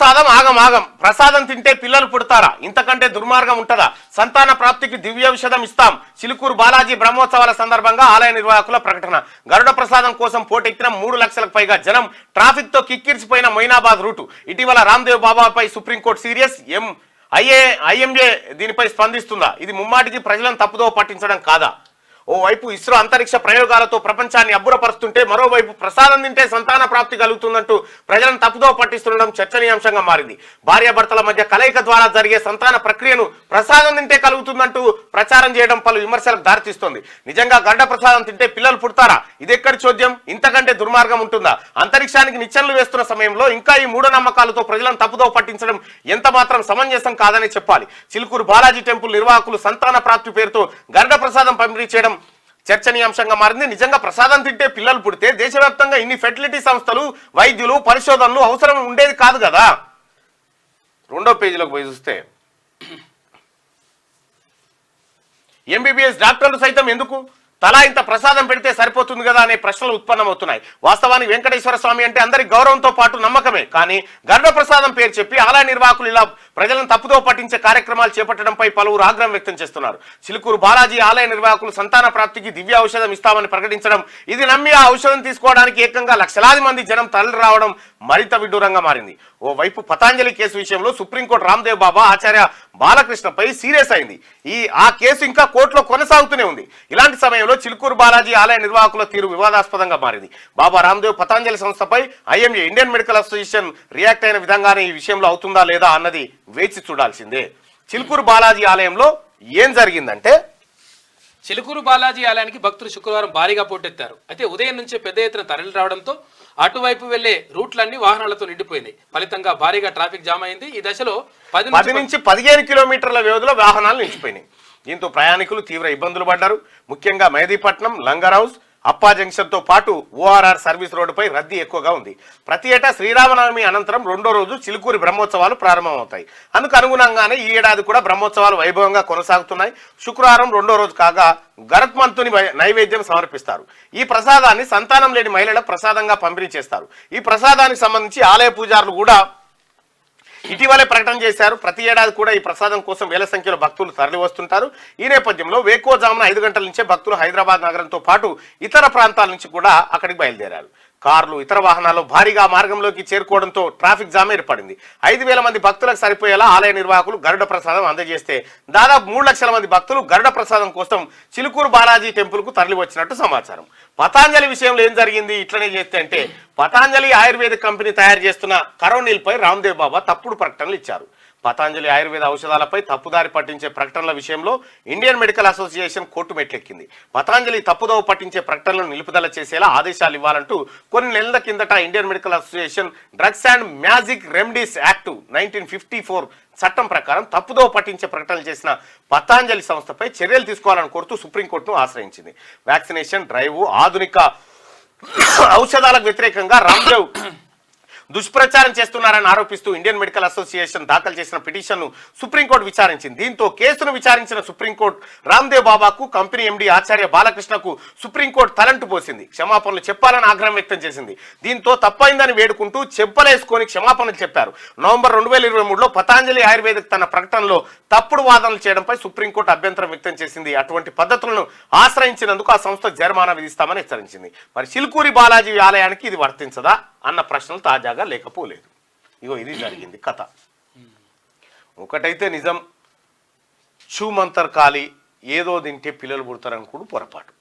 ప్రసాదం ఆగం ప్రసాదం తింటే పిల్లలు పుడతారా? ఇంతకంటే దుర్మార్గం ఉంటదా? సంతాన ప్రాప్తికి దివ్యౌషధం ఇస్తాం. చిలుకూరు బాలాజీ బ్రహ్మోత్సవాల సందర్భంగా ఆలయ నిర్వాహకుల ప్రకటన. గరుడ ప్రసాదం కోసం పోటెత్తిన 3 లక్షలకు పైగా జనం. ట్రాఫిక్ తో కిక్కిరిసిపోయిన మొయినాబాద్ రూటు. ఇటీవల రామ్దేవ్ బాబాపై సుప్రీంకోర్టు సీరియస్. ఐఎంఏ దీనిపై స్పందిస్తుందా? ఇది ముమ్మాటికి ప్రజలను తప్పుదో పట్టించడం కాదా? ఓవైపు ఇస్రో అంతరిక్ష ప్రయోగాలతో ప్రపంచాన్ని అబ్బురపరుస్తుంటే మరోవైపు ప్రసాదం తింటే సంతాన ప్రాప్తి కలుగుతుందంటూ ప్రజలను తప్పుదో పట్టిస్తుండడం చర్చనీయాంశంగా మారింది. భార్యాభర్తల మధ్య కలయిక ద్వారా జరిగే సంతాన ప్రక్రియను ప్రసాదం తింటే కలుగుతుందంటూ ప్రచారం చేయడం పలు విమర్శలకు దారితీస్తోంది. నిజంగా గరుడ ప్రసాదం తింటే పిల్లలు పుడతారా? ఇదెక్కడి చోద్యం? ఇంతకంటే దుర్మార్గం ఉంటుందా? అంతరిక్షానికి నిచ్చెనలు వేస్తున్న సమయంలో ఇంకా ఈ మూఢనమ్మకాలతో ప్రజలను తప్పుదో పట్టించడం ఎంత మాత్రం సమంజసం కాదని చెప్పాలి. చిలుకూరు బాలాజీ టెంపుల్ నిర్వాహకులు సంతాన ప్రాప్తి పేరుతో గరుడ ప్రసాదం పంపిణీ చేయడం చర్చనీయాంశంగా మారింది. నిజంగా ప్రసాదం తింటే పిల్లలు పుడితే దేశవ్యాప్తంగా ఇన్ని ఫెర్టిలిటీ సంస్థలు, వైద్యులు, పరిశోధనలు అవసరం ఉండేది కాదు కదా. 2వ పేజీలోకి పోయి చూస్తే ఎంబీబీఎస్ డాక్టర్లు సైతం ఎందుకు తలా ఇంత ప్రసాదం పెడితే సరిపోతుంది కదా అనే ప్రశ్నలు ఉత్పన్నమవుతున్నాయి. వాస్తవానికి వెంకటేశ్వర స్వామి అంటే అందరి గౌరవంతో పాటు నమ్మకమే. కానీ గరుడ ప్రసాదం పేరు చెప్పి ఆలయ నిర్వాహకులు ఇలా ప్రజలను తప్పుదో పట్టించే కార్యక్రమాలు చేపట్టడంపై పలువురు ఆగ్రహం వ్యక్తం చేస్తున్నారు. చిలుకూరు బాలాజీ ఆలయ నిర్వాహకులు సంతాన ప్రాప్తికి దివ్య ఔషధం ఇస్తామని ప్రకటించడం, ఇది నమ్మి ఆ ఔషధం తీసుకోవడానికి ఏకంగా లక్షలాది మంది జనం తరలి రావడం మరింత విడ్డూరంగా మారింది. ఓవైపు పతాంజలి కేసు విషయంలో సుప్రీంకోర్టు రామ్దేవ్ బాబా ఆచార్య బాలకృష్ణపై సీరియస్ అయింది. ఆ కేసు ఇంకా కోర్టులో కొనసాగుతూనే ఉంది. ఇలాంటి సమయంలో చిలుకూరు బాలాజీ ఆలయ నిర్వాహకుల తీరు వివాదాస్పదంగా మారింది. బాబా రామ్దేవ్ పతాంజలి సంస్థపై IMA Indian Medical association react అయిన విధంగానే ఈ విషయంలో అవుతుందా లేదా అన్నది వేచి చూడాల్సిందే. చిలుకూరు బాలాజీ ఆలయంలో ఏం జరిగిందంటే, చిలుకూరు బాలాజీ ఆలయానికి భక్తులు శుక్రవారం భారీగా పోటెత్తారు. అయితే ఉదయం నుంచే పెద్ద ఎత్తున తరలి రావడంతో అటువైపు వెళ్లే రూట్లన్నీ వాహనాలతో నిండిపోయినాయి. ఫలితంగా భారీగా ట్రాఫిక్ జామ్ అయింది. ఈ దశలో 10 నుంచి 15 కిలోమీటర్ల వ్యవధిలో వాహనాలు నిలిచిపోయినాయి. దీంతో ప్రయాణికులు తీవ్ర ఇబ్బందులు పడ్డారు. ముఖ్యంగా మెహదీపట్నం, లంగర్ హౌస్, అప్పా జంక్షన్ తో పాటు ఓఆర్ఆర్ సర్వీస్ రోడ్డుపై రద్దీ ఎక్కువగా ఉంది. ప్రతి ఏటా శ్రీరామనవమి అనంతరం 2వ రోజు చిలుకూరి బ్రహ్మోత్సవాలు ప్రారంభమవుతాయి. అందుకు అనుగుణంగానే ఈ ఏడాది కూడా బ్రహ్మోత్సవాలు వైభవంగా కొనసాగుతున్నాయి. శుక్రవారం 2వ రోజు కాగా గరుత్మంతుని నైవేద్యం సమర్పిస్తారు. ఈ ప్రసాదాన్ని సంతానం లేని మహిళలకు ప్రసాదంగా పంపిణీ చేస్తారు. ఈ ప్రసాదానికి సంబంధించి ఆలయ పూజారులు కూడా ఇటీవలే ప్రకటన చేశారు. ప్రతి ఏడాది కూడా ఈ ప్రసాదం కోసం వేల సంఖ్యలో భక్తులు తరలి వస్తుంటారు. ఈ నేపథ్యంలో వేకువజామున 5 గంటల నుంచే భక్తులు హైదరాబాద్ నగరంతో పాటు ఇతర ప్రాంతాల నుంచి కూడా అక్కడికి బయలుదేరారు. కార్లు, ఇతర వాహనాలు భారీగా మార్గంలోకి చేరుకోవడంతో ట్రాఫిక్ జామ్ ఏర్పడింది. 5,000 మంది భక్తులకు సరిపోయేలా ఆలయ నిర్వాహకులు గరుడ ప్రసాదం అందజేస్తే దాదాపు 3 లక్షల మంది భక్తులు గరుడ ప్రసాదం కోసం చిలుకూరు బాలాజీ టెంపుల్ కు తరలి వచ్చినట్టు సమాచారం. పతాంజలి విషయంలో ఏం జరిగింది ఇట్లనే చేస్తే అంటే, పతాంజలి ఆయుర్వేదిక్ కంపెనీ తయారు చేస్తున్న కరోనిల్ పై రామ్దేవ్ బాబా తప్పుడు ప్రకటనలు ఇచ్చారు. పతాంజలి ఆయుర్వేద ఔషధాలపై తప్పుదారి పట్టించే ప్రకటనల విషయంలో ఇండియన్ మెడికల్ అసోసియేషన్ కోర్టు మెట్లెక్కింది. పతాంజలి తప్పుదోవ పట్టించే ప్రకటనలను నిలుపుదల చేసేలా ఆదేశాలు ఇవ్వాలంటూ కొన్ని నెలల కిందట Indian Medical association drugs and magic remedies act 1954 చట్టం ప్రకారం తప్పుదోవ పట్టించే ప్రకటనలు చేసిన పతాంజలి సంస్థపై చర్యలు తీసుకోవాలని కోరుతూ సుప్రీంకోర్టును ఆశ్రయించింది. వ్యాక్సినేషన్ డ్రైవ్, ఆధునిక ఔషధాలకు వ్యతిరేకంగా రామ్దేవ్ దుష్ప్రచారం చేస్తున్నారని ఆరోపిస్తూ ఇండియన్ మెడికల్ అసోసియేషన్ దాఖలు చేసిన పిటిషన్ను సుప్రీంకోర్టు విచారించింది. దీంతో కేసును విచారించిన సుప్రీంకోర్టు రామ్దేవ్ బాబాకు, కంపెనీ ఎండీ ఆచార్య బాలకృష్ణకు సుప్రీంకోర్టు తలంటు పోసింది. క్షమాపణలు చెప్పాలని ఆగ్రహం వ్యక్తం చేసింది. దీంతో తప్పైందని వేడుకుంటూ చెంపలేసుకొని క్షమాపణలు చెప్పారు. నవంబర్ 2023లో పతాంజలి ఆయుర్వేదిక్ తన ప్రకటనలో తప్పుడు వాదనలు చేయడంపై సుప్రీంకోర్టు అభ్యంతరం వ్యక్తం చేసింది. అటువంటి పద్ధతులను ఆశ్రయించినందుకు ఆ సంస్థ జరిమానా విధిస్తామని హెచ్చరించింది. మరి చిలుకూరి బాలాజీ ఆలయానికి ఇది వర్తించదా అన్న ప్రశ్నలు తాజాగా లేకపోలేదు. ఇగో ఇది జరిగింది కథ. ఒకటైతే నిజం, షూ మంతర్ ఖాళీ, ఏదో తింటే పిల్లలు పుడతారనుకోడు పొరపాటు.